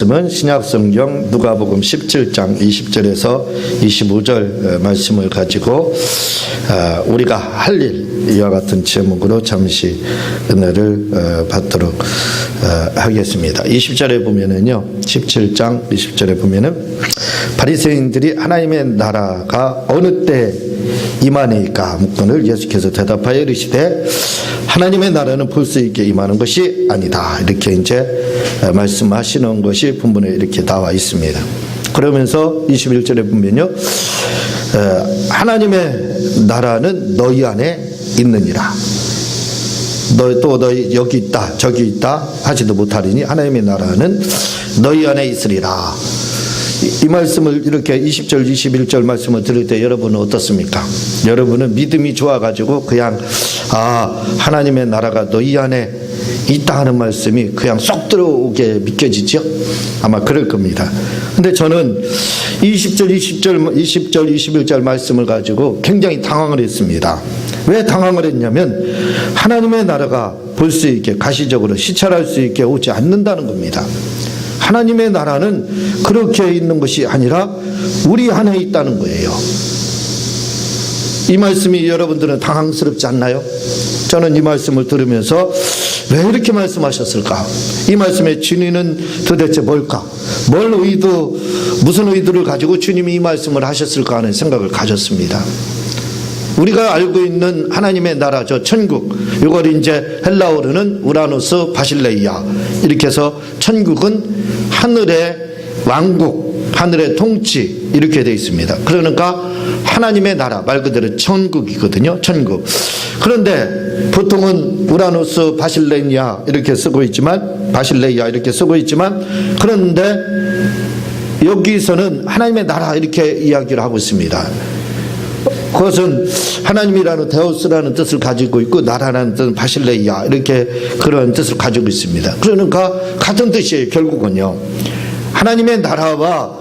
말씀은 신약성경 누가복음 17장 20절에서 25절 말씀을 가지고 우리가 할 일 이와 같은 제목으로 잠시 은혜를 받도록 하겠습니다. 20절에 보면은요, 17장 20절에 보면은 바리새인들이 하나님의 나라가 어느 때 임하니까 묻거늘 예수께서 대답하여 이르시되 하나님의 나라는 볼 수 있게 임하는 것이 아니다. 이렇게 이제 말씀하시는 것이 본문에 이렇게 나와 있습니다. 그러면서 21절에 보면요, 하나님의 나라는 너희 안에 있느니라. 너희 여기 있다 저기 있다 하지도 못하리니 하나님의 나라는 너희 안에 있으리라. 이 말씀을 이렇게 20절 21절 말씀을 들을 때 여러분은 어떻습니까? 여러분은 믿음이 좋아가지고 그냥 하나님의 나라가 너희 안에 있다 하는 말씀이 그냥 쏙 들어오게 믿겨지죠? 아마 그럴 겁니다. 근데 저는 20절 21절 말씀을 가지고 굉장히 당황을 했습니다. 왜 당황을 했냐면 하나님의 나라가 볼 수 있게 가시적으로 시찰할 수 있게 오지 않는다는 겁니다. 하나님의 나라는 그렇게 있는 것이 아니라 우리 안에 있다는 거예요. 이 말씀이 여러분들은 당황스럽지 않나요? 저는 이 말씀을 들으면서 왜 이렇게 말씀하셨을까? 이 말씀의 진위는 도대체 뭘까? 무슨 의도를 가지고 주님이 이 말씀을 하셨을까 하는 생각을 가졌습니다. 우리가 알고 있는 하나님의 나라, 저 천국, 이걸 이제 헬라어로는 우라노스 바실레이아, 이렇게 해서 천국은 하늘의 왕국, 하늘의 통치, 이렇게 되어 있습니다. 그러니까 하나님의 나라, 말 그대로 천국이거든요. 천국. 그런데 보통은 우라노스 바실레이아 이렇게 쓰고 있지만, 그런데 여기서는 하나님의 나라 이렇게 이야기를 하고 있습니다. 그것은 하나님이라는 데오스라는 뜻을 가지고 있고 나라라는 뜻은 바실레이아 이렇게 그런 뜻을 가지고 있습니다. 그러니까 같은 뜻이에요. 결국은요, 하나님의 나라와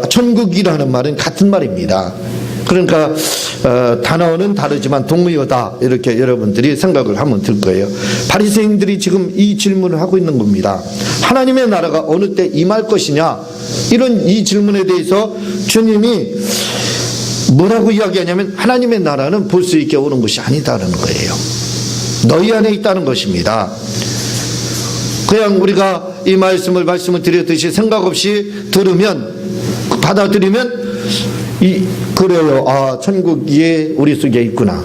천국이라는 말은 같은 말입니다. 그러니까 단어는 다르지만 동의어다 이렇게 여러분들이 생각을 하면 될 거예요. 바리새인들이 지금 이 질문을 하고 있는 겁니다. 하나님의 나라가 어느 때 임할 것이냐, 이런 이 질문에 대해서 주님이 뭐라고 이야기하냐면 하나님의 나라는 볼 수 있게 오는 것이 아니다라는 거예요. 너희 안에 있다는 것입니다. 그냥 우리가 이 말씀을 드렸듯이 생각 없이 받아들이면 그래요. 천국이 우리 속에 있구나.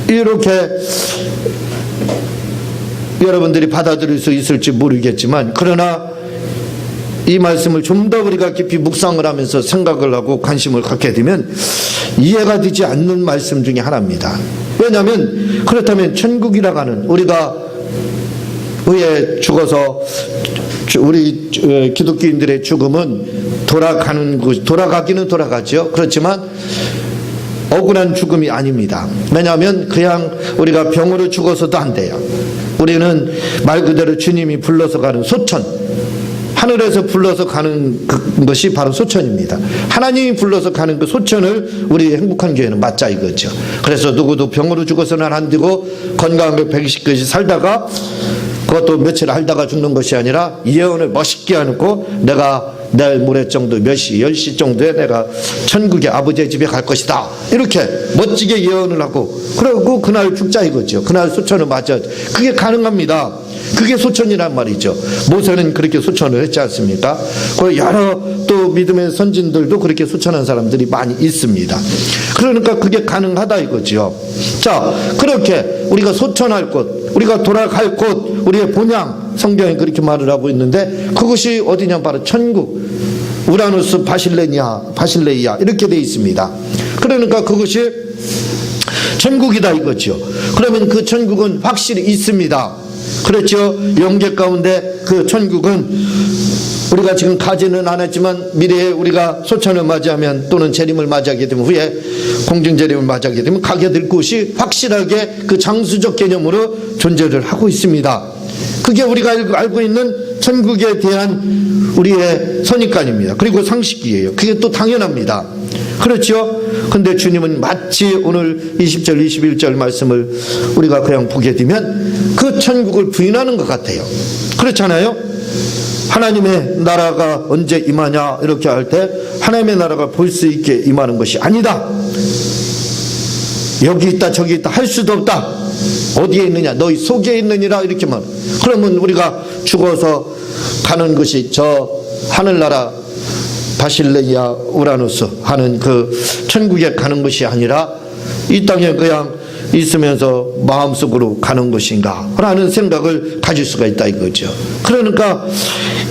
이렇게 여러분들이 받아들일 수 있을지 모르겠지만, 그러나 이 말씀을 좀 더 우리가 깊이 묵상을 하면서 생각을 하고 관심을 갖게 되면 이해가 되지 않는 말씀 중에 하나입니다. 왜냐하면 그렇다면 천국이라고 하는, 우리가 후에 죽어서 우리 기독교인들의 죽음은 돌아가기는 돌아가죠. 그렇지만 억울한 죽음이 아닙니다. 왜냐하면 그냥 우리가 병으로 죽어서도 안 돼요. 우리는 말 그대로 주님이 불러서 가는 소천, 하늘에서 불러서 가는 것이 바로 소천입니다. 하나님이 불러서 가는 그 소천을 우리 행복한 교회는 맞자 이거죠. 그래서 누구도 병으로 죽어서는 안 되고 건강하게 120까지 살다가 그것도 며칠 살다가 죽는 것이 아니라 예언을 멋있게 해놓고 내가 내일 모레 정도 몇 시, 10시 정도에 내가 천국의 아버지의 집에 갈 것이다, 이렇게 멋지게 예언을 하고 그러고 그날 죽자 이거죠. 그날 소천을 맞아. 그게 가능합니다. 그게 소천이란 말이죠. 모세는 그렇게 소천을 했지 않습니까? 여러 또 믿음의 선진들도 그렇게 소천한 사람들이 많이 있습니다. 그러니까 그게 가능하다 이거죠. 자, 그렇게 우리가 소천할 곳, 우리가 돌아갈 곳, 우리의 본향, 성경이 그렇게 말을 하고 있는데 그것이 어디냐, 바로 천국, 우라노스 바실레이아 이렇게 되어 있습니다. 그러니까 그것이 천국이다 이거죠. 그러면 그 천국은 확실히 있습니다. 그렇죠. 영계 가운데 그 천국은 우리가 지금 가지는 않았지만 미래에 우리가 소천을 맞이하면 또는 재림을 맞이하게 되면, 후에 공중재림을 맞이하게 되면 가게 될 곳이 확실하게 그 장수적 개념으로 존재를 하고 있습니다. 그게 우리가 알고 있는 천국에 대한 우리의 선입관입니다. 그리고 상식이에요. 그게 또 당연합니다. 그렇죠? 근데 주님은 마치 오늘 20절 21절 말씀을 우리가 그냥 보게 되면 그 천국을 부인하는 것 같아요. 그렇잖아요? 하나님의 나라가 언제 임하냐 이렇게 할 때 하나님의 나라가 볼 수 있게 임하는 것이 아니다. 여기 있다 저기 있다 할 수도 없다. 어디에 있느냐 너희 속에 있느니라 이렇게 말. 그러면 우리가 죽어서 가는 것이 저 하늘나라 바실레이아 우라누스 하는 그 천국에 가는 것이 아니라 이 땅에 그냥 있으면서 마음속으로 가는 것인가 라는 생각을 가질 수가 있다 이거죠. 그러니까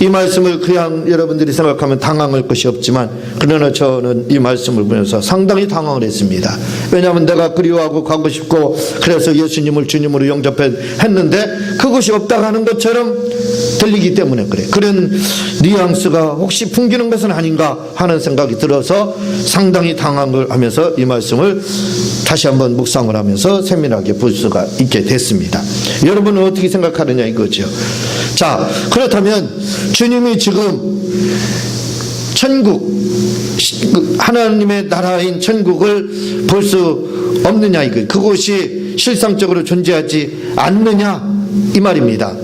이 말씀을 그냥 여러분들이 생각하면 당황할 것이 없지만 그러나 저는 이 말씀을 보면서 상당히 당황을 했습니다. 왜냐하면 내가 그리워하고 가고 싶고 그래서 예수님을 주님으로 영접했는데 그것이 없다고 하는 것처럼 들리기 때문에 그래. 그런 뉘앙스가 혹시 풍기는 것은 아닌가 하는 생각이 들어서 상당히 당황을 하면서 이 말씀을 다시 한번 묵상을 하면서 세밀하게 볼 수가 있게 됐습니다. 여러분은 어떻게 생각하느냐 이거죠. 자, 그렇다면 주님이 지금 천국, 하나님의 나라인 천국을 볼 수 없느냐 이거. 그것이 실상적으로 존재하지 않느냐 이 말입니다.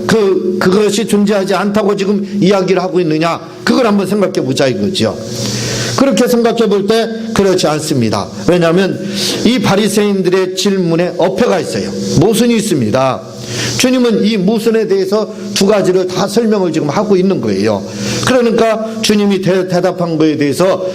그것이 존재하지 않다고 지금 이야기를 하고 있느냐 그걸 한번 생각해 보자 이거죠. 그렇게 생각해 볼 때 그렇지 않습니다. 왜냐하면 이 바리새인들의 질문에 어폐가 있어요. 모순이 있습니다. 주님은 이 모순에 대해서 두 가지를 다 설명을 지금 하고 있는 거예요. 그러니까 주님이 대답한 거에 대해서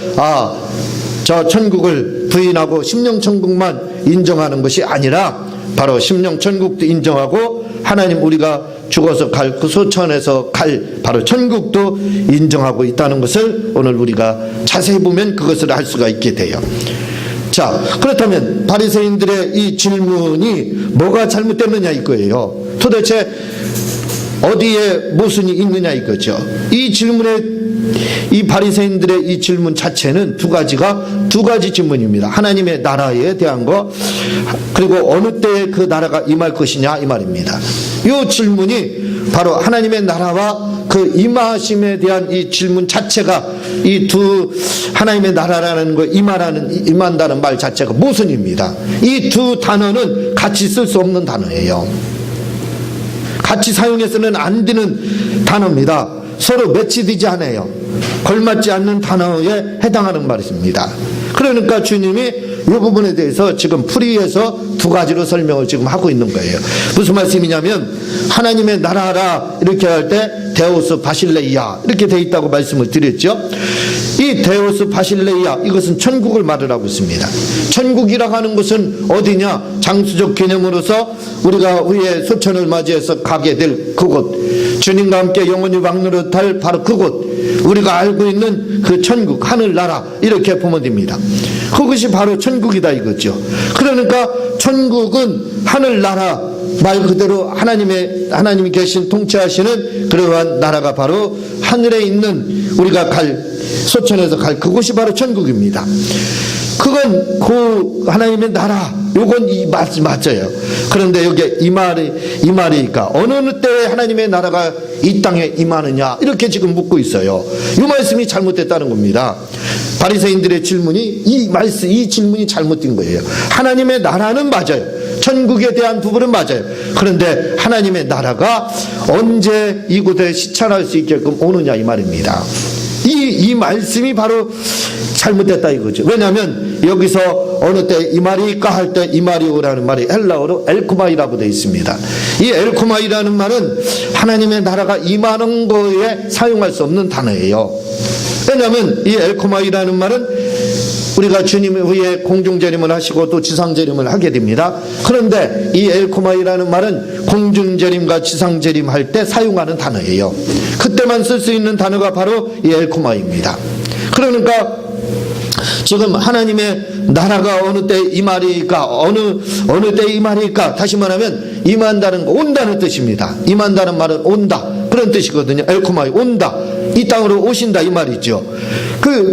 저 천국을 부인하고 심령천국만 인정하는 것이 아니라 바로 심령천국도 인정하고 하나님 우리가 죽어서 갈 그 소천에서 갈 바로 천국도 인정하고 있다는 것을 오늘 우리가 자세히 보면 그것을 알 수가 있게 돼요. 자, 그렇다면 바리새인들의 이 질문이 뭐가 잘못됐느냐 이거예요. 도대체 어디에 모순이 있느냐 이거죠. 이 질문에 이 바리새인들의 이 질문 자체는 두 가지 질문입니다. 하나님의 나라에 대한 거 그리고 어느 때에 그 나라가 임할 것이냐 이 말입니다. 이 질문이 바로 하나님의 나라와 그 임하심에 대한 이 질문 자체가 이 두 하나님의 나라라는 거 임한다는 말 자체가 모순입니다. 이 두 단어는 같이 쓸 수 없는 단어예요. 같이 사용해서는 안 되는 단어입니다. 서로 매치되지 않아요. 걸맞지 않는 단어에 해당하는 말입니다. 그러니까 주님이 이 부분에 대해서 지금 풀이해서 두 가지로 설명을 지금 하고 있는 거예요. 무슨 말씀이냐면 하나님의 나라라 이렇게 할 때 데오스 바실레이아 이렇게 돼 있다고 말씀을 드렸죠. 이 데오스 바실레이아 이것은 천국을 말을 하고 있습니다. 천국이라고 하는 것은 어디냐? 장수적 개념으로서 우리가 후에 소천을 맞이해서 가게 될 그곳, 주님과 함께 영원히 왕노릇할 바로 그곳, 우리가 알고 있는 그 천국, 하늘나라 이렇게 보면 됩니다. 그것이 바로 천국이다 이거죠. 그러니까 천국은 하늘나라 말 그대로 하나님이 계신 통치하시는 그러한 나라가 바로 하늘에 있는 우리가 소천에서 갈 그곳이 바로 천국입니다. 그건 그 하나님의 나라 요건 맞아요. 그런데 여기 이 말이니까 어느 때에 하나님의 나라가 이 땅에 임하느냐 이렇게 지금 묻고 있어요. 이 말씀이 잘못됐다는 겁니다. 바리새인들의 질문이 이 질문이 잘못된 거예요. 하나님의 나라는 맞아요. 천국에 대한 부분은 맞아요. 그런데 하나님의 나라가 언제 이곳에 시찰할 수 있게끔 오느냐 이 말입니다. 이 말씀이 바로 잘못됐다 이거죠. 왜냐하면 여기서 어느 때 이 말이까 할 때 이 말이오라는 말이 헬라어로 엘코마이라고 되어 있습니다. 이 엘코마이라는 말은 하나님의 나라가 임하는 거에 사용할 수 없는 단어예요. 왜냐하면 이 엘코마이라는 말은 우리가 주님 후에 공중재림을 하시고 또 지상재림을 하게 됩니다. 그런데 이 엘코마이라는 말은 공중재림과 지상재림 할 때 사용하는 단어예요. 그때만 쓸 수 있는 단어가 바로 이 엘코마이입니다. 그러니까 지금 하나님의 나라가 어느 때 임하리까 어느 때 임하리까 다시 말하면 임한다는 거 온다는 뜻입니다. 임한다는 말은 온다 그런 뜻이거든요. 엘코마이 온다 이 땅으로 오신다 이 말이죠.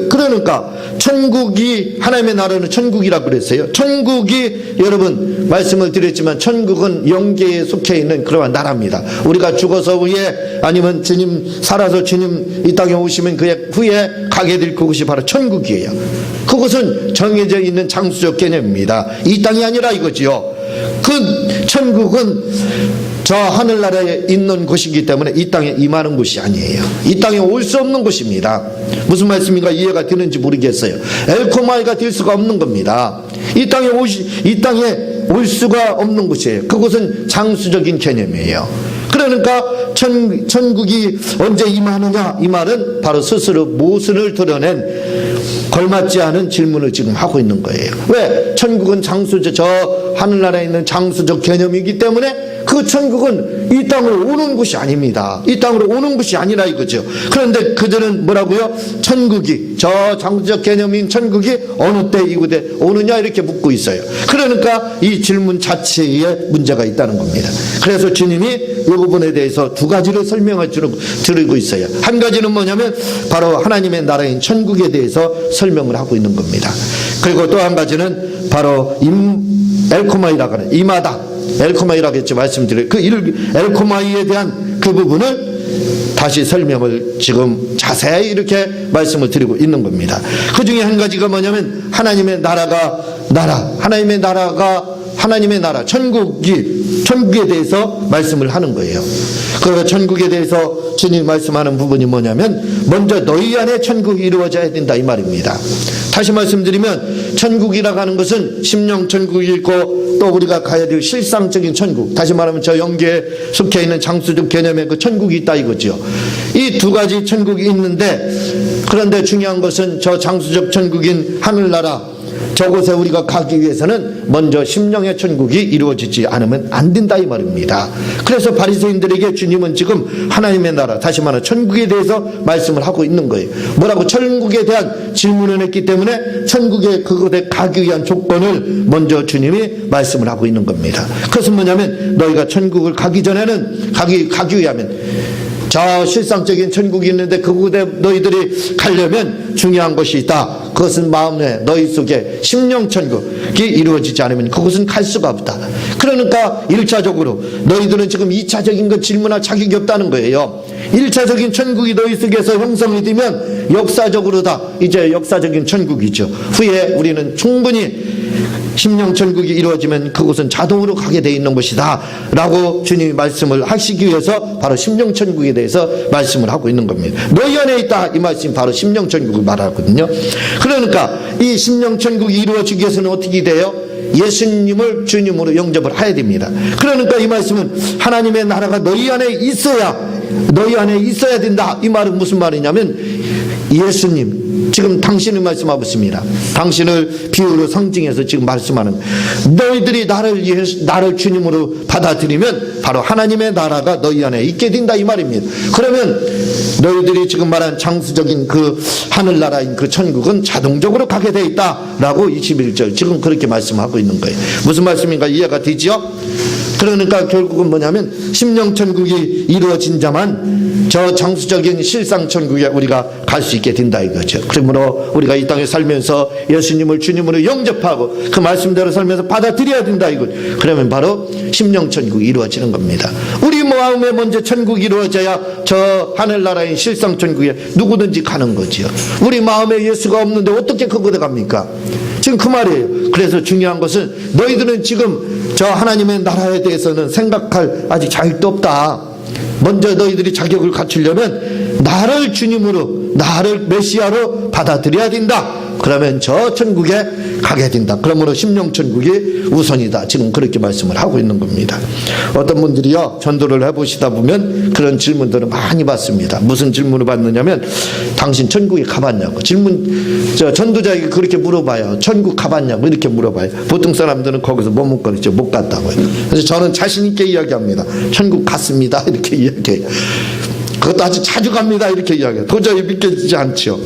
그러니까 천국이 하나님의 나라는 천국이라고 그랬어요. 천국이 여러분 말씀을 드렸지만 천국은 영계에 속해 있는 그러한 나라입니다. 우리가 죽어서 후에 아니면 주님 살아서 주님 이 땅에 오시면 그 후에 가게 될 그곳이 바로 천국이에요. 그것은 정해져 있는 장수적 개념입니다. 이 땅이 아니라 이거지요. 그 천국은 저 하늘나라에 있는 곳이기 때문에 이 땅에 임하는 곳이 아니에요. 이 땅에 올 수 없는 곳입니다. 무슨 말씀인가 이해가 되는지 모르겠어요. 엘코마이가 될 수가 없는 겁니다. 이 땅에 올 수가 없는 곳이에요. 그곳은 장수적인 개념이에요. 그러니까 천국이 언제 임하느냐, 이 말은 바로 스스로 모순을 드러낸 걸맞지 않은 질문을 지금 하고 있는 거예요. 왜? 천국은 장수적, 저 하늘나라에 있는 장수적 개념이기 때문에 그 천국은 이 땅으로 오는 곳이 아닙니다. 이 땅으로 오는 곳이 아니라 이거죠. 그런데 그들은 뭐라고요? 천국이, 저 장수적 개념인 천국이 어느 때 이곳에 오느냐 이렇게 묻고 있어요. 그러니까 이 질문 자체에 문제가 있다는 겁니다. 그래서 주님이 이 부분에 대해서 두 가지를 설명해 드리고 있어요. 한 가지는 뭐냐면 바로 하나님의 나라인 천국에 대해서 설명을 하고 있는 겁니다. 그리고 또 한 가지는 바로 엘코마이라고 하는 임하다, 엘코마이라고 했죠. 말씀드려요. 그 엘코마이에 대한 그 부분을 다시 설명을 지금 자세히 이렇게 말씀을 드리고 있는 겁니다. 그 중에 한 가지가 뭐냐면 하나님의 나라, 천국에 대해서 말씀을 하는 거예요. 그 천국에 대해서 주님이 말씀하는 부분이 뭐냐면 먼저 너희 안에 천국이 이루어져야 된다 이 말입니다. 다시 말씀드리면 천국이라고 하는 것은 심령 천국이 있고 또 우리가 가야 될 실상적인 천국, 다시 말하면 저 영계에 속해 있는 장수적 개념의 그 천국이 있다 이거죠. 이 두 가지 천국이 있는데, 그런데 중요한 것은 저 장수적 천국인 하늘나라, 저곳에 우리가 가기 위해서는 먼저 심령의 천국이 이루어지지 않으면 안 된다 이 말입니다. 그래서 바리새인들에게 주님은 지금 하나님의 나라, 다시 말하면 천국에 대해서 말씀을 하고 있는 거예요. 뭐라고? 천국에 대한 질문을 했기 때문에 천국에 그곳에 가기 위한 조건을 먼저 주님이 말씀을 하고 있는 겁니다. 그것은 뭐냐면 너희가 천국을 가기 전에는 가기 위하면 저 실상적인 천국이 있는데 그곳에 너희들이 가려면 중요한 것이 있다. 그것은 마음에 너희 속에 심령 천국이 이루어지지 않으면 그곳은 갈 수가 없다. 그러니까 1차적으로 너희들은 지금 2차적인 것 질문할 자격이 없다는 거예요. 1차적인 천국이 너희 속에서 형성이 되면 역사적으로다. 이제 역사적인 천국이죠. 후에 우리는 충분히 심령 천국이 이루어지면 그곳은 자동으로 가게 돼 있는 것이다 라고 주님이 말씀을 하시기 위해서 바로 심령 천국에 대해서 말씀을 하고 있는 겁니다. 너희 안에 있다 이 말씀이 바로 심령 천국을 말하거든요. 그러니까 이 심령 천국이 이루어지기 위해서는 어떻게 돼요? 예수님을 주님으로 영접을 해야 됩니다. 그러니까 이 말씀은 하나님의 나라가 너희 안에 있어야 된다. 이 말은 무슨 말이냐면 예수님, 지금 당신을 말씀하고 있습니다. 당신을 비유로 상징해서 지금 말씀하는, 너희들이 나를 주님으로 받아들이면 바로 하나님의 나라가 너희 안에 있게 된다 이 말입니다. 그러면 너희들이 지금 말한 장수적인 그 하늘나라인 그 천국은 자동적으로 가게 돼 있다라고 21절 지금 그렇게 말씀하고 있는 거예요. 무슨 말씀인가 이해가 되죠? 그러니까 결국은 뭐냐면 심령 천국이 이루어진 자만 저 장수적인 실상 천국에 우리가 갈 수 있게 된다 이거죠. 그러므로 우리가 이 땅에 살면서 예수님을 주님으로 영접하고 그 말씀대로 살면서 받아들여야 된다 이거. 그러면 바로 심령 천국이 이루어지는 겁니다. 우리 마음에 먼저 천국이 이루어져야 저 하늘나라인 실상 천국에 누구든지 가는 거지요. 우리 마음에 예수가 없는데 어떻게 그곳에 갑니까? 지금 그 말이에요. 그래서 중요한 것은 너희들은 지금 저 하나님의 나라에 대해서는 생각할 아직 자격도 없다. 먼저 너희들이 자격을 갖추려면 나를 주님으로, 나를 메시아로 받아들여야 된다. 그러면 저 천국에 가게 된다. 그러므로 심령 천국이 우선이다. 지금 그렇게 말씀을 하고 있는 겁니다. 어떤 분들이요, 전도를 해보시다 보면 그런 질문들을 많이 받습니다. 무슨 질문을 받느냐면 당신 천국에 가봤냐고. 전도자에게 그렇게 물어봐요. 천국 가봤냐고 이렇게 물어봐요. 보통 사람들은 거기서 머뭇거리죠. 못 갔다고요. 그래서 저는 자신 있게 이야기합니다. 천국 갔습니다. 이렇게 이야기해요. 그것도 아주 자주 갑니다 이렇게 이야기해요. 도저히 믿겨지지 않죠.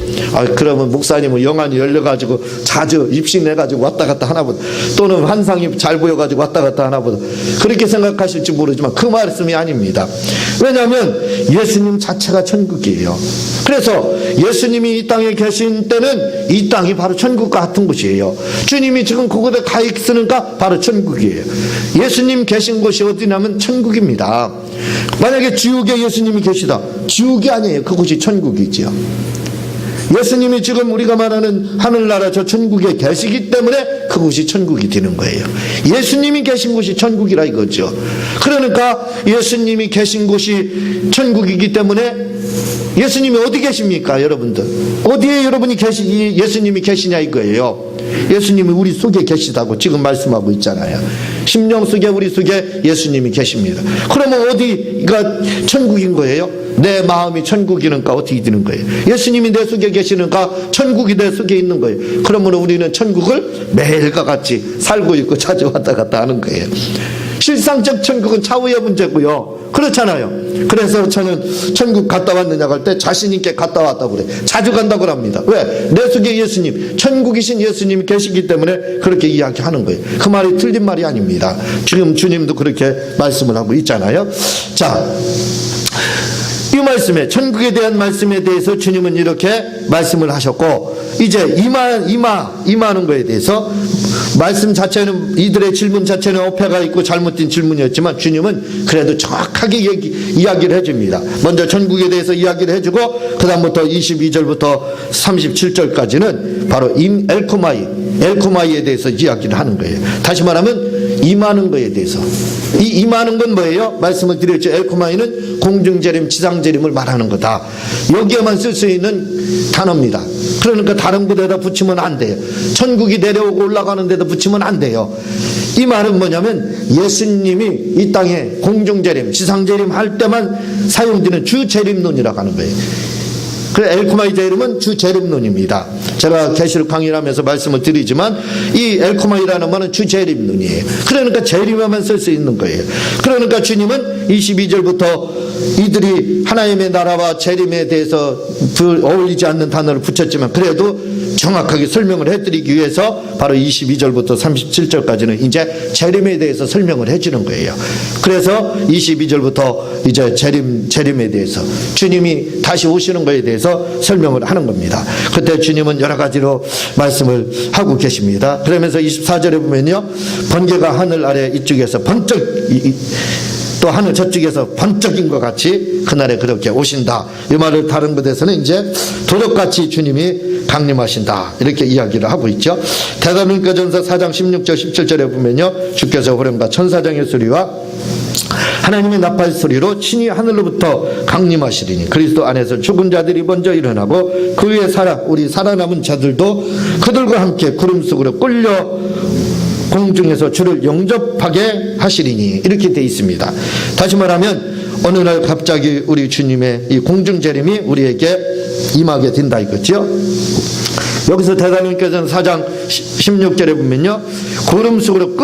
그러면 목사님은 영안이 열려가지고 자주 입신해가지고 왔다 갔다 하나보다, 또는 환상이 잘 보여가지고 왔다 갔다 하나보다, 그렇게 생각하실지 모르지만 그 말씀이 아닙니다. 왜냐하면 예수님 자체가 천국이에요. 그래서 예수님이 이 땅에 계신 때는 이 땅이 바로 천국과 같은 곳이에요. 주님이 지금 그곳에 가 있으니까 바로 천국이에요. 예수님 계신 곳이 어디냐면 천국입니다. 만약에 지옥에 예수님이 계시다, 지옥이 아니에요. 그곳이 천국이지요. 예수님이 지금 우리가 말하는 하늘나라 저 천국에 계시기 때문에 그곳이 천국이 되는 거예요. 예수님이 계신 곳이 천국이라 이거죠. 그러니까 예수님이 계신 곳이 천국이기 때문에 예수님이 어디 계십니까, 여러분들? 어디에 여러분이 예수님이 계시냐 이거예요. 예수님이 우리 속에 계시다고 지금 말씀하고 있잖아요. 심령 속에 우리 속에 예수님이 계십니다. 그러면 어디가 천국인 거예요? 내 마음이 천국이니까 어떻게 되는 거예요? 예수님이 내 속에 계시니까 천국이 내 속에 있는 거예요. 그러면 우리는 천국을 매일과 같이 살고 있고 자주 왔다 갔다 하는 거예요. 실상적 천국은 차후의 문제고요. 그렇잖아요. 그래서 저는 천국 갔다 왔느냐고 할 때 자신 있게 갔다 왔다고 그래. 자주 간다고 합니다. 왜? 내 속에 예수님, 천국이신 예수님이 계시기 때문에 그렇게 이야기하는 거예요. 그 말이 틀린 말이 아닙니다. 지금 주님도 그렇게 말씀을 하고 있잖아요. 자, 이 말씀에, 천국에 대한 말씀에 대해서 주님은 이렇게 말씀을 하셨고, 이제 임하는 거에 대해서 말씀 자체는, 이들의 질문 자체는 어폐가 있고 잘못된 질문이었지만 주님은 그래도 정확하게 이야기를 해줍니다. 먼저 천국에 대해서 이야기를 해주고 그 다음부터 22절부터 37절까지는 바로 엘코마이에 대해서 이야기를 하는 거예요. 다시 말하면 임하는 거에 대해서. 이 임하는 건 뭐예요? 말씀을 드렸죠. 엘코마이는 공중재림, 지상재림을 말하는 거다. 여기에만 쓸 수 있는 단어입니다. 그러니까 다른 곳에다 붙이면 안 돼요. 천국이 내려오고 올라가는 데다 붙이면 안 돼요. 이 말은 뭐냐면 예수님이 이 땅에 공중재림, 지상재림 할 때만 사용되는 주재림론이라고 하는 거예요. 그래서 엘코마이 재림은 주재림론입니다. 제가 계시록 강의를 하면서 말씀을 드리지만 이 엘코마이라는 말은 주재림론이에요. 그러니까 재림에만 쓸 수 있는 거예요. 그러니까 주님은 22절부터 이들이 하나님의 나라와 재림에 대해서 어울리지 않는 단어를 붙였지만 그래도 정확하게 설명을 해드리기 위해서 바로 22절부터 37절까지는 이제 재림에 대해서 설명을 해주는 거예요. 그래서 22절부터 이제 재림에 대해서 주님이 다시 오시는 거에 대해서 설명을 하는 겁니다. 그때 주님은 여러 가지로 말씀을 하고 계십니다. 그러면서 24절에 보면요, 번개가 하늘 아래 이쪽에서 번쩍, 또 하늘 저쪽에서 번쩍인 것 같이 그날에 그렇게 오신다. 이 말을 다른 곳에서는 이제 도적같이 주님이 강림하신다, 이렇게 이야기를 하고 있죠. 데살로니가전서 4장 16절 17절에 보면요, 주께서 호령과 천사장의 소리와 하나님의 나팔 소리로 친히 하늘로부터 강림하시리니 그리스도 안에서 죽은 자들이 먼저 일어나고 그 위에 우리 살아남은 자들도 그들과 함께 구름 속으로 끌려 공중에서 주를 영접하게 하시리니, 이렇게 되어 있습니다. 다시 말하면 어느 날 갑자기 우리 주님의 이 공중재림이 우리에게 임하게 된다 이거죠. 여기서 데살로니가전서 4장 16절에 보면요, 구름 속으로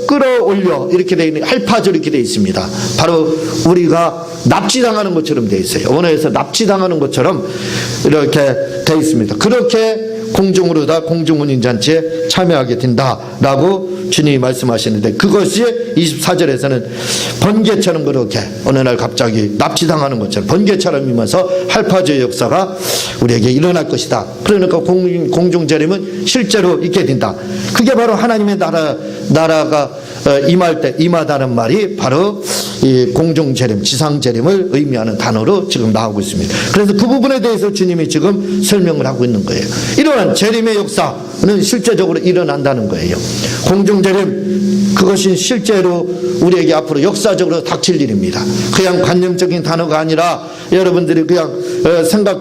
끌어올려 이렇게 되어 있는, 할파조 이렇게 되어 있습니다. 바로 우리가 납치당하는 것처럼 되어 있어요. 언어에서 납치당하는 것처럼 이렇게 되어 있습니다. 그렇게 공중으로 다 공중운인잔치에 참여하게 된다라고 주님이 말씀하시는데, 그것이 24절에서는 번개처럼 그렇게 어느 날 갑자기 납치당하는 것처럼 번개처럼 임해서 할파조의 역사가 우리에게 일어날 것이다. 그러니까 공중재림은 실제로 있게 된다. 그게 바로 하나님의 나라가 임할 때 임하다는 말이 바로 이 공중재림, 지상재림을 의미하는 단어로 지금 나오고 있습니다. 그래서 그 부분에 대해서 주님이 지금 설명을 하고 있는 거예요. 이러한 재림의 역사는 실제적으로 일어난다는 거예요. 공중재림, 그것이 실제로 우리에게 앞으로 역사적으로 닥칠 일입니다. 그냥 관념적인 단어가 아니라 여러분들이 그냥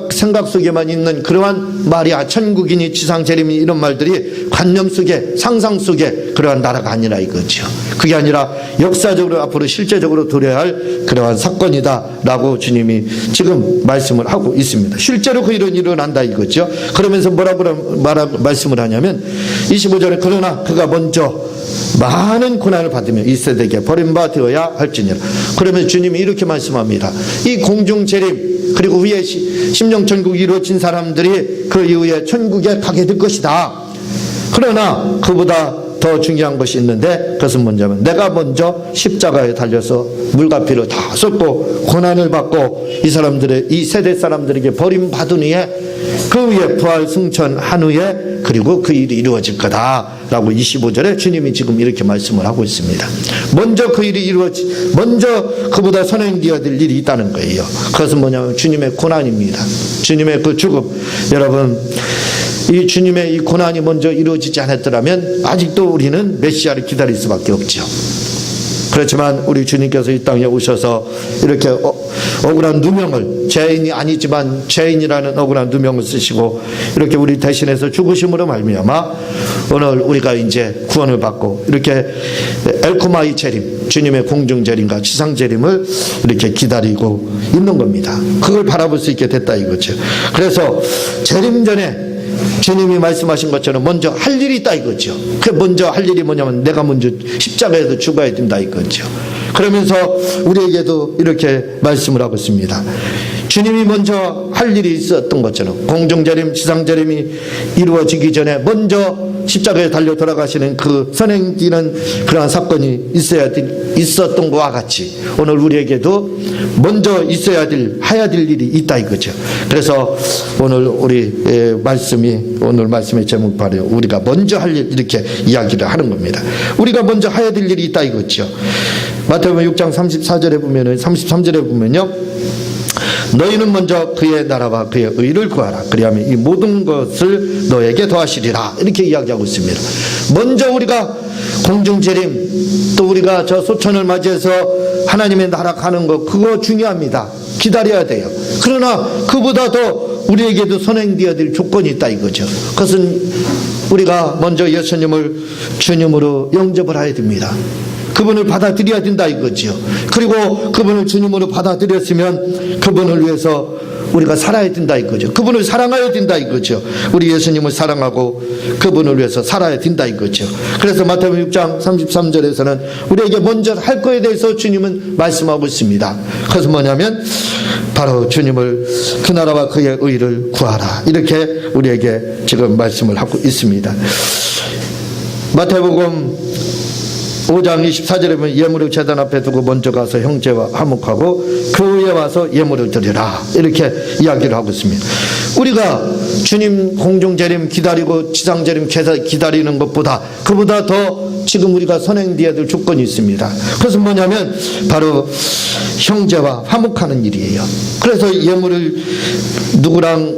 생각 속에만 있는 그러한 말이야, 천국이니 지상재림이 이런 말들이 관념 속에, 상상 속에 그러한 나라가 아니라 이거죠. 그게 아니라 역사적으로 앞으로 실제적으로 도래해야 할 그러한 사건이다라고 주님이 지금 말씀을 하고 있습니다. 실제로 그 일은 일어난다 이거죠. 그러면서 뭐라고 말씀을 하냐면 25절에 그러나 그가 먼저 많은 고난을 받으며 이 세대에게 버림받아야 할지니라. 그러면 주님이 이렇게 말씀합니다. 이 공중재림 그리고 후에 심령천국이 이루어진 사람들이 그 이후에 천국에 가게 될 것이다. 그러나 그보다 더 중요한 것이 있는데 그것은 뭐냐면 내가 먼저 십자가에 달려서 물과 피를 다 쏟고 고난을 받고 이 세대 사람들에게 버림받은 후에 그 후에 부활 승천한 후에 그리고 그 일이 이루어질 거다라고 25절에 주님이 지금 이렇게 말씀을 하고 있습니다. 먼저 그 일이 먼저 그보다 선행되어야 될 일이 있다는 거예요. 그것은 뭐냐면 주님의 고난입니다. 주님의 그 죽음. 여러분, 이 주님의 이 고난이 먼저 이루어지지 않았더라면 아직도 우리는 메시아를 기다릴 수밖에 없죠. 그렇지만 우리 주님께서 이 땅에 오셔서 이렇게 억울한 누명을, 죄인이 아니지만 죄인이라는 억울한 누명을 쓰시고 이렇게 우리 대신해서 죽으심으로 말미암아 오늘 우리가 이제 구원을 받고 이렇게 엘코마이 재림, 주님의 공중 재림과 지상 재림을 이렇게 기다리고 있는 겁니다. 그걸 바라볼 수 있게 됐다 이거죠. 그래서 재림 전에 주님이 말씀하신 것처럼 먼저 할 일이 있다 이거죠. 그 먼저 할 일이 뭐냐면 내가 먼저 십자가에서 죽어야 된다 이거죠. 그러면서 우리에게도 이렇게 말씀을 하고 있습니다. 주님이 먼저 할 일이 있었던 것처럼 공중재림, 지상재림이 이루어지기 전에 먼저 십자가에 달려 돌아가시는 그 선행되는 그러한 사건이 있었던 것과 같이 오늘 우리에게도 먼저 해야 될 일이 있다 이거죠. 그래서 오늘 오늘 말씀의 제목 바로 우리가 먼저 할 일 이렇게 이야기를 하는 겁니다. 우리가 먼저 해야 될 일이 있다 이거죠. 마태복음 6장 33절에 보면요. 너희는 먼저 그의 나라와 그의 의를 구하라. 그리하면 이 모든 것을 너에게 더하시리라. 이렇게 이야기하고 있습니다. 먼저 우리가 공중재림 또 우리가 저 소천을 맞이해서 하나님의 나라 가는 거 그거 중요합니다. 기다려야 돼요. 그러나 그보다 더 우리에게도 선행되어야 될 조건이 있다 이거죠. 그것은 우리가 먼저 예수님을 주님으로 영접을 해야 됩니다. 그분을 받아들여야 된다 이거지요. 그리고 그분을 주님으로 받아들였으면 그분을 위해서 우리가 살아야 된다 이거죠. 그분을 사랑해야 된다 이거죠. 우리 예수님을 사랑하고 그분을 위해서 살아야 된다 이거죠. 그래서 마태복음 6장 33절에서는 우리에게 먼저 할 거에 대해서 주님은 말씀하고 있습니다. 그것은 뭐냐면 바로 주님을 그 나라와 그의 의를 구하라. 이렇게 우리에게 지금 말씀을 하고 있습니다. 마태복음 5장 24절에 보면 예물을 제단 앞에 두고 먼저 가서 형제와 화목하고 그 후에 와서 예물을 드리라. 이렇게 이야기를 하고 있습니다. 우리가 주님 공중재림 기다리고 지상재림 기다리는 것보다 그보다 더 지금 우리가 선행되어야 될 조건이 있습니다. 그것은 뭐냐면 바로 형제와 화목하는 일이에요. 그래서 예물을 누구랑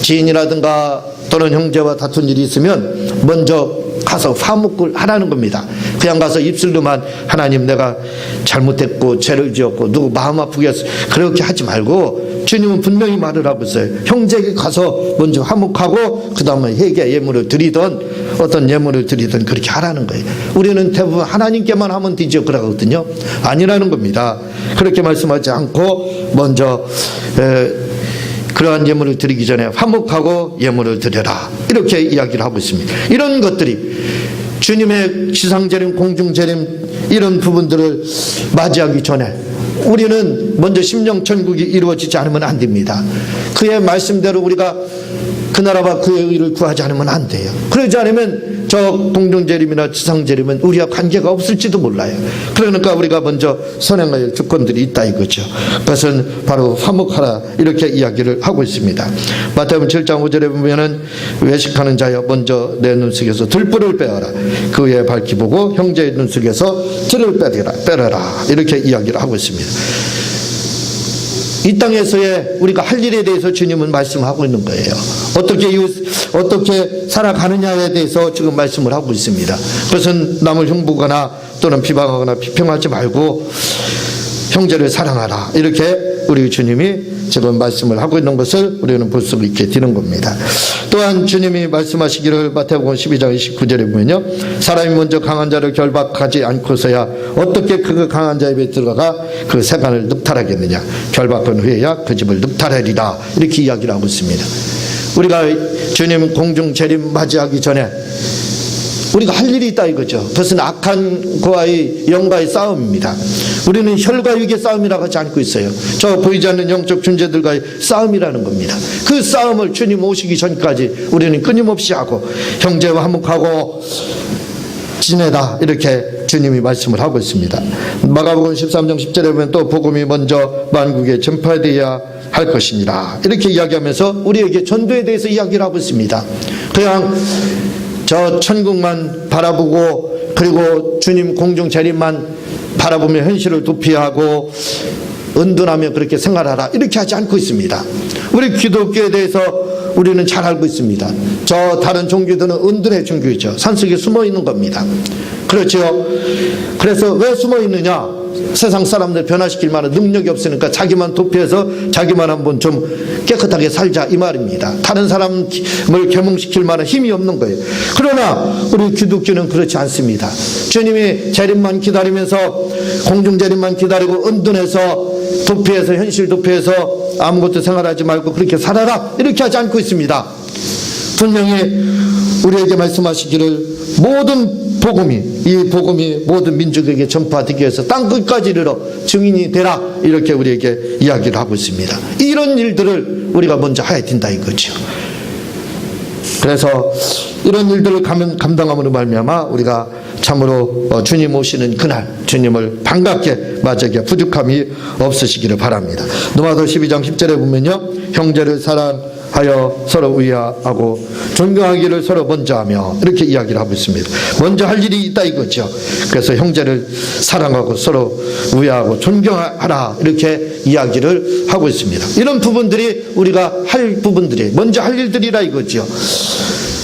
지인이라든가 또는 형제와 다툰 일이 있으면 먼저 가서 화목을 하라는 겁니다. 그냥 가서 입술로만 하나님 내가 잘못했고 죄를 지었고 누구 마음 아프게 했어 그렇게 하지 말고 주님은 분명히 말을 하고 있어요. 형제에게 가서 먼저 화목하고 그 다음에 회개 예물을 드리던 어떤 예물을 드리던 그렇게 하라는 거예요. 우리는 대부분 하나님께만 하면 되죠 그러거든요. 아니라는 겁니다. 그렇게 말씀하지 않고 먼저 그러한 예물을 드리기 전에 화목하고 예물을 드려라. 이렇게 이야기를 하고 있습니다. 이런 것들이 주님의 지상재림, 공중재림 이런 부분들을 맞이하기 전에 우리는 먼저 심령천국이 이루어지지 않으면 안 됩니다. 그의 말씀대로 우리가 그 나라와 그의 의를 구하지 않으면 안 돼요. 그러지 않으면 저 공중재림이나 지상재림은 우리와 관계가 없을지도 몰라요. 그러니까 우리가 먼저 선행해야 할 조건들이 있다 이거죠. 그것은 바로 화목하라 이렇게 이야기를 하고 있습니다. 마태복음 7장 5절에 보면은 외식하는 자여 먼저 내 눈속에서 들불을 빼어라. 그 후에 밝히 보고 형제의 눈속에서 들을 빼라라 이렇게 이야기를 하고 있습니다. 이 땅에서의 우리가 할 일에 대해서 주님은 말씀하고 있는 거예요. 어떻게 살아가느냐에 대해서 지금 말씀을 하고 있습니다. 그것은 남을 흉보거나 또는 비방하거나 비평하지 말고 형제를 사랑하라. 이렇게 우리 주님이 지금 말씀을 하고 있는 것을 우리는 볼 수 있게 되는 겁니다. 또한 주님이 말씀하시기를 마태복음 12장 29절에 보면요. 사람이 먼저 강한 자를 결박하지 않고서야 어떻게 그 강한 자의 입에 들어가 그 세간을 늑탈하겠느냐. 결박한 후에야 그 집을 늑탈하리라. 이렇게 이야기를 하고 있습니다. 우리가 주님 공중 재림 맞이하기 전에 우리가 할 일이 있다 이거죠. 그것은 악한 거와의 영과의 싸움입니다. 우리는 혈과 육의 싸움이라고 하지 않고 있어요. 저 보이지 않는 영적 존재들과의 싸움이라는 겁니다. 그 싸움을 주님 오시기 전까지 우리는 끊임없이 하고 형제와 화목하고 지내다 이렇게 주님이 말씀을 하고 있습니다. 마가복음 13장 10절에 보면 또 복음이 먼저 만국에 전파되어야 할 것이니라 이렇게 이야기하면서 우리에게 전도에 대해서 이야기를 하고 있습니다. 그냥 저 천국만 바라보고 그리고 주님 공중 재림만 바라보며 현실을 도피하고 은둔하며 그렇게 생활하라 이렇게 하지 않고 있습니다. 우리 기독교에 대해서 우리는 잘 알고 있습니다. 저 다른 종교들은 은둔의 종교이죠. 산속에 숨어 있는 겁니다. 그렇죠. 그래서 왜 숨어 있느냐? 세상 사람들 변화시킬 만한 능력이 없으니까 자기만 도피해서 자기만 한번 좀 깨끗하게 살자 이 말입니다. 다른 사람을 계몽시킬 만한 힘이 없는 거예요. 그러나 우리 기독교는 그렇지 않습니다. 주님이 재림만 기다리면서 공중 재림만 기다리고 은둔해서 도피해서 현실 도피해서 아무것도 생활하지 말고 그렇게 살아라 이렇게 하지 않고 있습니다. 분명히 우리에게 말씀하시기를 모든 이 복음이 모든 민족에게 전파되기 위해서 땅 끝까지 이르러 증인이 되라 이렇게 우리에게 이야기를 하고 있습니다. 이런 일들을 우리가 먼저 해야 된다 이거죠. 그래서 이런 일들을 감당함으로 말미암아 우리가 참으로 주님 오시는 그날 주님을 반갑게 맞이하기에 부족함이 없으시기를 바랍니다. 로마서 12장 10절에 보면요, 형제를 사랑하여 서로 우애하고 존경하기를 서로 먼저 하며 이렇게 이야기를 하고 있습니다. 먼저 할 일이 있다 이거죠. 그래서 형제를 사랑하고 서로 우애하고 존경하라 이렇게 이야기를 하고 있습니다. 이런 부분들이 우리가 할 부분들이 먼저 할 일들이라 이거죠.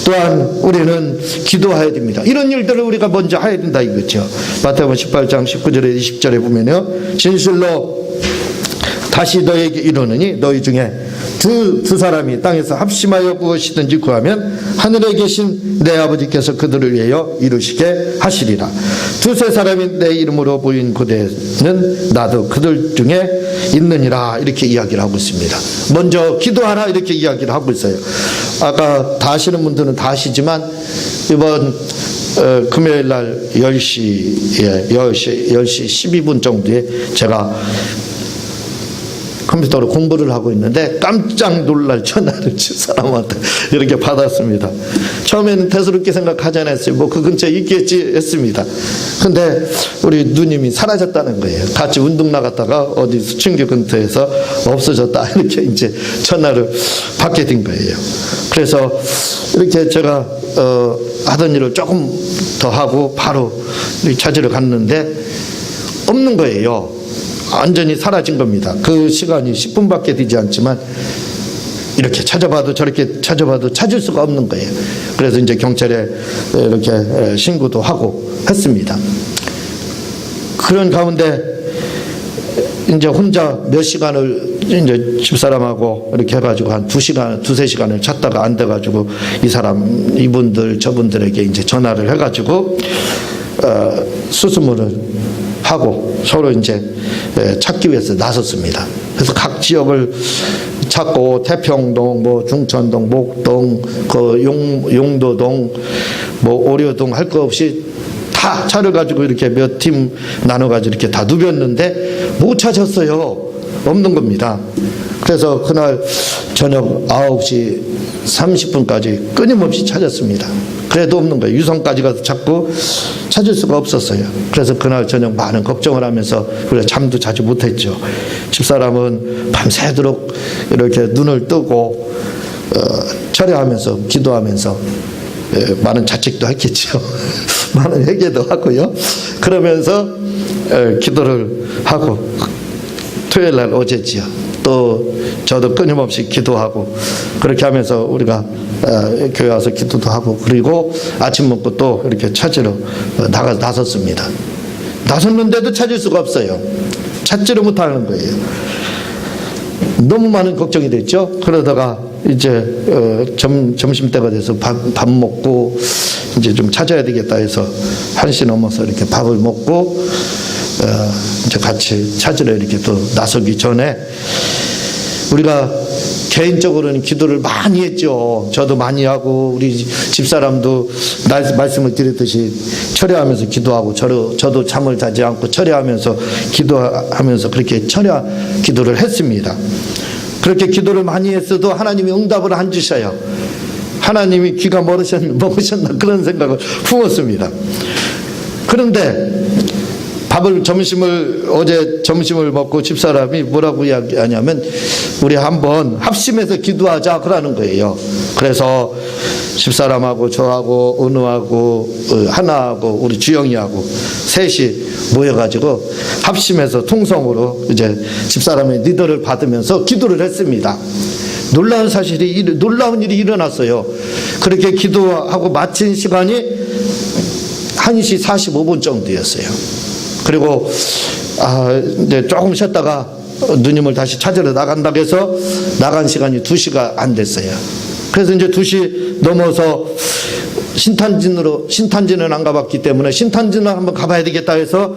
또한 우리는 기도해야 됩니다. 이런 일들을 우리가 먼저 해야 된다 이거죠. 마태복음 18장 19절에 20절에 보면요, 진실로 다시 너에게 이르노니 너희 중에 두 사람이 땅에서 합심하여 무엇이든지 구하면 하늘에 계신 내 아버지께서 그들을 위하여 이루시게 하시리라. 두세 사람이 내 이름으로 모인 곳에는 나도 그들 중에 있느니라 이렇게 이야기를 하고 있습니다. 먼저 기도하라 이렇게 이야기를 하고 있어요. 아까 다 아시는 분들은 다 아시지만 이번 금요일 날 10시 12분 정도에 제가 컴퓨터로 공부를 하고 있는데 깜짝 놀랄 전화를 사람한테 이렇게 받았습니다. 처음에는 대수롭게 생각하지 않았어요. 뭐 그 근처에 있겠지 했습니다. 근데 우리 누님이 사라졌다는 거예요. 같이 운동 나갔다가 어디 수층교 근처에서 없어졌다 이렇게 이제 전화를 받게 된 거예요. 그래서 이렇게 제가 하던 일을 조금 더 하고 바로 찾으러 갔는데 없는 거예요. 완전히 사라진 겁니다. 그 시간이 10분밖에 되지 않지만 이렇게 찾아봐도 저렇게 찾아봐도 찾을 수가 없는 거예요. 그래서 이제 경찰에 이렇게 신고도 하고 했습니다. 그런 가운데 이제 혼자 몇 시간을 이제 집사람하고 이렇게 해가지고 한 2시간, 2-3시간을 찾다가 안 돼가지고 이분들, 저분들에게 이제 전화를 해가지고 수소문을 하고 서로 이제 찾기 위해서 나섰습니다. 그래서 각 지역을 찾고 태평동, 뭐 중천동, 목동, 그 용도동, 뭐 오려동 할 거 없이 다 차를 가지고 이렇게 몇 팀 나눠가지고 이렇게 다 누볐는데 못 찾았어요. 없는 겁니다. 그래서 그날 저녁 9시 30분까지 끊임없이 찾았습니다. 그래도 없는 거예요. 유성까지 가서 찾고 찾을 수가 없었어요. 그래서 그날 저녁 많은 걱정을 하면서 우리가 잠도 자주 못했죠. 집사람은 밤새도록 이렇게 눈을 뜨고 철야하면서 기도하면서 많은 자책도 했겠죠. 많은 회개도 하고요. 그러면서 기도를 하고 토요일 날 어제지요. 또 저도 끊임없이 기도하고 그렇게 하면서 우리가 교회 와서 기도도 하고 그리고 아침 먹고 또 이렇게 찾으러 나섰습니다. 나섰는데도 찾을 수가 없어요. 찾지를 못하는 거예요. 너무 많은 걱정이 됐죠. 그러다가 이제 점심때가 돼서 밥 먹고 이제 좀 찾아야 되겠다 해서 1시 넘어서 이렇게 밥을 먹고 이제 같이 찾으러 이렇게 또 나서기 전에 우리가 개인적으로는 기도를 많이 했죠. 저도 많이 하고 우리 집사람도 말씀을 드렸듯이 철야하면서 기도하고 저도 잠을 자지 않고 철야하면서 기도하면서 그렇게 철야 기도를 했습니다. 그렇게 기도를 많이 했어도 하나님이 응답을 안 주셔요. 하나님이 귀가 먹으셨나 그런 생각을 품었습니다. 그런데 어제 점심을 먹고 집사람이 뭐라고 이야기하냐면 우리 한번 합심해서 기도하자 그러는 거예요. 그래서 집사람하고 저하고 은우하고 하나하고 우리 주영이하고 셋이 모여가지고 합심해서 통성으로 이제 집사람의 리더를 받으면서 기도를 했습니다. 놀라운 일이 일어났어요. 그렇게 기도하고 마친 시간이 1시 45분 정도였어요. 그리고 이제 조금 쉬었다가 누님을 다시 찾으러 나간다고 해서 나간 시간이 2시가 안 됐어요. 그래서 이제 2시 넘어서 신탄진은 안 가봤기 때문에 신탄진을 한번 가봐야 되겠다 해서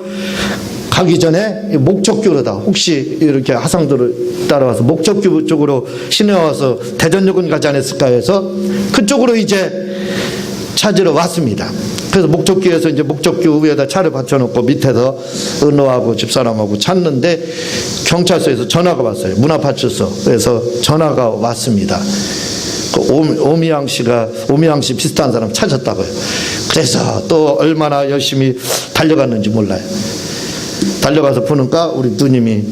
가기 전에 목적교로다 혹시 이렇게 하상도를 따라와서 목적교 쪽으로 시내 와서 대전역은 가지 않았을까 해서 그쪽으로 이제 찾으러 왔습니다. 그래서 목적교에서 이제 목적교 위에다 차를 받쳐놓고 밑에서 은호하고 집사람하고 찾는데 경찰서에서 전화가 왔어요. 문화파출소. 그래서 전화가 왔습니다. 오미양 씨 비슷한 사람 찾았다고요. 그래서 또 얼마나 열심히 달려갔는지 몰라요. 달려가서 보니까 우리 누님이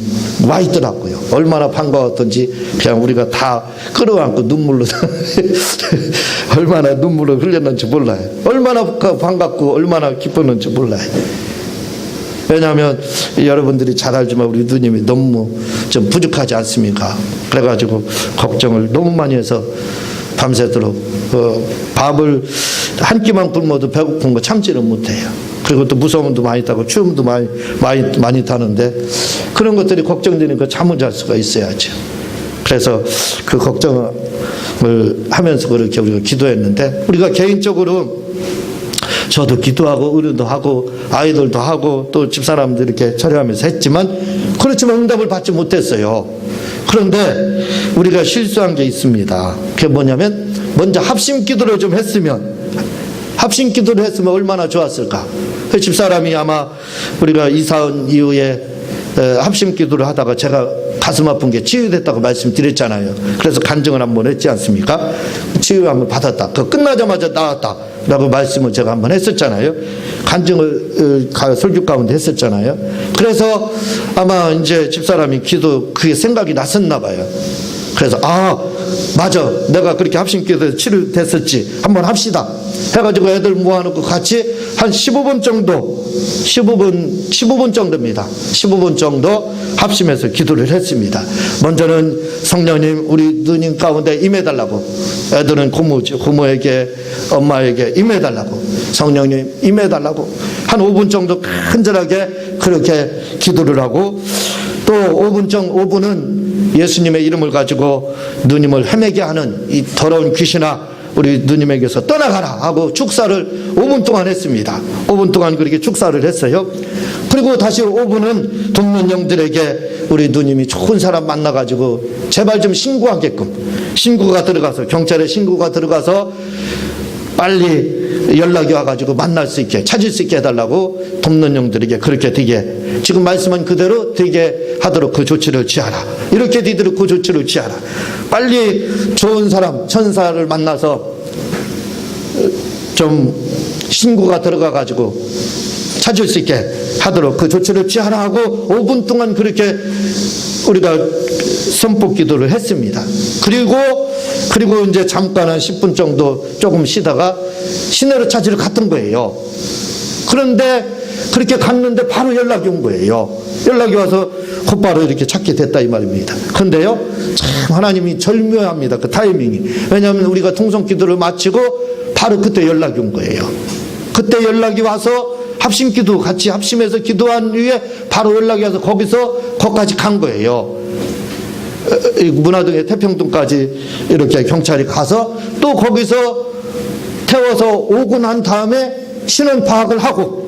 와 있더라고요. 얼마나 반가웠던지 그냥 우리가 다 끌어안고 눈물로 얼마나 눈물을 흘렸는지 몰라요. 얼마나 반갑고 얼마나 기뻤는지 몰라요. 왜냐하면 여러분들이 잘 알지만 우리 누님이 너무 좀 부족하지 않습니까? 그래가지고 걱정을 너무 많이 해서 밤새도록 밥을 한 끼만 굶어도 배고픈 거 참지를 못해요. 그리고 또 무서움도 많이 타고 추움도 많이 타는데 그런 것들이 걱정되니까 잠을 잘 수가 있어야죠. 그래서 그 걱정을 하면서 그렇게 우리가 기도했는데 우리가 개인적으로 저도 기도하고 의료도 하고 아이들도 하고 또 집사람들 이렇게 처리하면서 했지만 그렇지만 응답을 받지 못했어요. 그런데 우리가 실수한 게 있습니다. 그게 뭐냐면 먼저 합심 기도를 좀 했으면 얼마나 좋았을까. 집사람이 아마 우리가 이사한 이후에 합심 기도를 하다가 제가 가슴 아픈 게 치유됐다고 말씀드렸잖아요. 그래서 간증을 한번 했지 않습니까? 치유 한번 받았다. 그 끝나자마자 나왔다 라고 말씀을 제가 한번 했었잖아요. 간증을 설교 가운데 했었잖아요. 그래서 아마 이제 집사람이 그게 생각이 났었나 봐요. 그래서 맞아, 내가 그렇게 합심 기도에서 치료됐었지, 한번 합시다 해가지고 애들 모아놓고 같이 한 15분 정도입니다. 15분 정도 합심해서 기도를 했습니다. 먼저는 성령님 우리 누님 가운데 임해달라고, 애들은 고모에게 엄마에게 임해달라고, 성령님 임해달라고 한 5분 정도 간절하게 그렇게 기도를 하고, 또 5분은 예수님의 이름을 가지고 누님을 헤매게 하는 이 더러운 귀신아 우리 누님에게서 떠나가라 하고 축사를 5분 동안 했습니다. 5분 동안 그렇게 축사를 했어요. 그리고 다시 5분은 돕는 영들에게 우리 누님이 좋은 사람 만나가지고 제발 좀 신고가 들어가서, 경찰에 신고가 들어가서 빨리 연락이 와가지고 만날 수 있게, 찾을 수 있게 해달라고 돕는 영들에게 그렇게 되게, 지금 말씀한 그대로 되게 하도록 그 조치를 취하라. 이렇게 되도록 그 조치를 취하라. 빨리 좋은 사람, 천사를 만나서 좀 신고가 들어가가지고 찾을 수 있게 하도록 그 조치를 취하라 하고 5분 동안 그렇게 우리가 선포 기도를 했습니다. 그리고 이제 잠깐 한 10분 정도 조금 쉬다가 시내로 찾으러 갔던 거예요. 그런데 그렇게 갔는데 바로 연락이 온 거예요. 연락이 와서 곧바로 이렇게 찾게 됐다 이 말입니다. 그런데요, 참 하나님이 절묘합니다. 그 타이밍이. 왜냐하면 우리가 통성 기도를 마치고 바로 그때 연락이 온 거예요. 그때 연락이 와서 합심기도 같이 합심해서 기도한 후에 바로 연락이 와서 거기까지 간 거예요. 문화동의 태평동까지 이렇게 경찰이 가서 또 거기서 태워서 오고 난 다음에 신원 파악을 하고,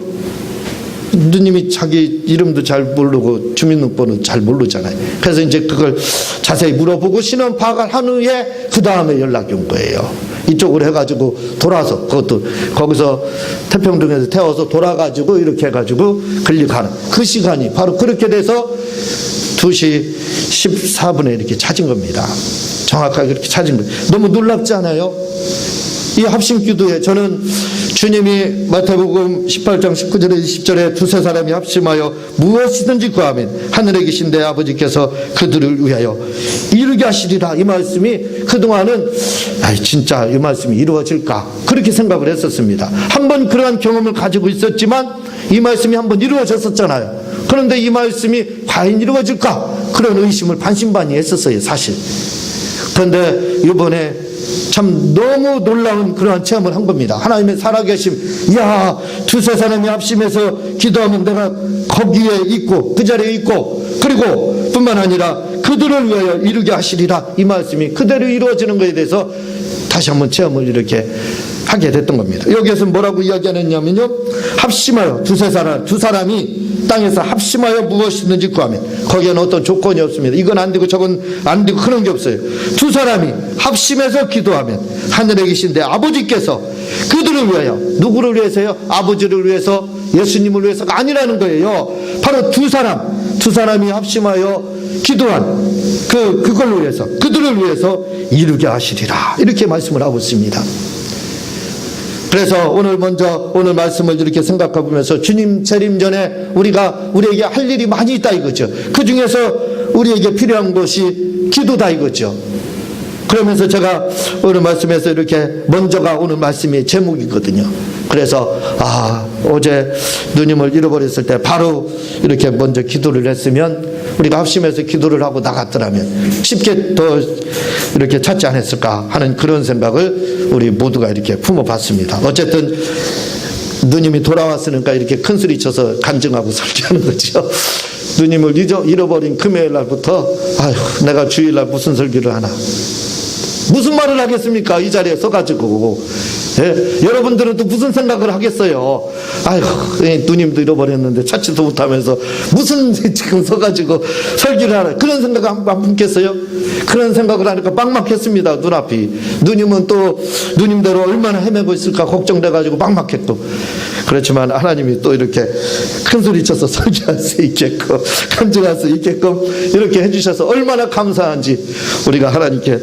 누님이 자기 이름도 잘 모르고 주민등록번호 잘 모르잖아요. 그래서 이제 그걸 자세히 물어보고 신원 파악을 한 후에 그 다음에 연락이 온 거예요. 이쪽으로 해가지고 돌아서, 그것도 거기서 태평동에서 태워서 돌아가지고 이렇게 해가지고 끌려가는 그 시간이 바로 그렇게 돼서 2시 14분에 이렇게 찾은 겁니다. 정확하게 그렇게 찾은 거예요. 너무 놀랍지 않아요? 이 합심기도에 저는 주님이 마태복음 18장 19절에 20절에 두세 사람이 합심하여 무엇이든지 구하면 하늘에 계신 내 아버지께서 그들을 위하여 이루게 하시리라. 이 말씀이 그동안은 진짜 이 말씀이 이루어질까 그렇게 생각을 했었습니다. 한번 그러한 경험을 가지고 있었지만 이 말씀이 한번 이루어졌었잖아요. 그런데 이 말씀이 과연 이루어질까 그런 의심을 반신반의했었어요, 사실. 그런데 이번에 참 너무 놀라운 그러한 체험을 한 겁니다. 하나님의 살아계심. 이야, 두세 사람이 합심해서 기도하면 내가 거기에 있고 그 자리에 있고, 그리고 뿐만 아니라 그들을 위하여 이루게 하시리라. 이 말씀이 그대로 이루어지는 것에 대해서 다시 한번 체험을 이렇게 하게 됐던 겁니다. 여기에서 뭐라고 이야기하느냐면요, 합심하여 두 사람이 땅에서 합심하여 무엇이든지 구하면, 거기에는 어떤 조건이 없습니다. 이건 안 되고 저건 안 되고 그런 게 없어요. 두 사람이 합심해서 기도하면 하늘에 계신 내 아버지께서 그들을 위하여, 누구를 위해서요? 아버지를 위해서, 예수님을 위해서가 아니라는 거예요. 바로 두 사람이 합심하여 기도한 그걸로 위해서, 그들을 위해서 이루게 하시리라. 이렇게 말씀을 하고 있습니다. 그래서 오늘 말씀을 이렇게 생각해 보면서 주님 재림 전에 우리에게 할 일이 많이 있다 이거죠. 그 중에서 우리에게 필요한 것이 기도다 이거죠. 그러면서 제가 오늘 말씀에서 이렇게 먼저가 오늘 말씀의 제목이거든요. 그래서 어제 누님을 잃어버렸을 때 바로 이렇게 먼저 기도를 했으면, 우리가 합심해서 기도를 하고 나갔더라면 쉽게 더 이렇게 찾지 않았을까 하는 그런 생각을 우리 모두가 이렇게 품어봤습니다. 어쨌든 누님이 돌아왔으니까 이렇게 큰 소리 쳐서 간증하고 설교하는 거죠. 누님을 잃어버린 금요일 날부터 내가 주일날 무슨 설교를 하나, 무슨 말을 하겠습니까? 이 자리에 서가지고. 여러분들은 또 무슨 생각을 하겠어요? 누님도 잃어버렸는데 찾지도 못하면서 무슨 지금 서가지고 설교를 하나, 그런 생각 안 품겠어요? 그런 생각을 하니까 막막했습니다, 눈앞이. 누님은 또 누님대로 얼마나 헤매고 있을까 걱정돼가지고 막막했고. 그렇지만 하나님이 또 이렇게 큰 소리 쳐서 설교할 수 있게끔, 간증할 수 있게끔 이렇게 해주셔서 얼마나 감사한지 우리가 하나님께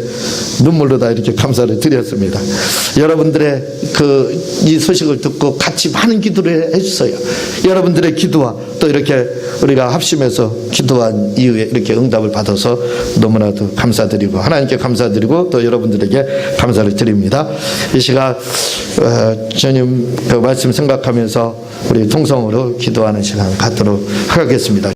눈물로 다 이렇게 감사를 드렸습니다. 여러분들의 이 소식을 듣고 같이 많은 기도를 해주세요. 여러분들의 기도와 또 이렇게 우리가 합심해서 기도한 이후에 이렇게 응답을 받아서 너무나도 감사드리고, 하나님께 감사드리고 또 여러분들에게 감사를 드립니다. 이 시간 주님 그 말씀 생각하면서 우리 통성으로 기도하는 시간 갖도록 하겠습니다.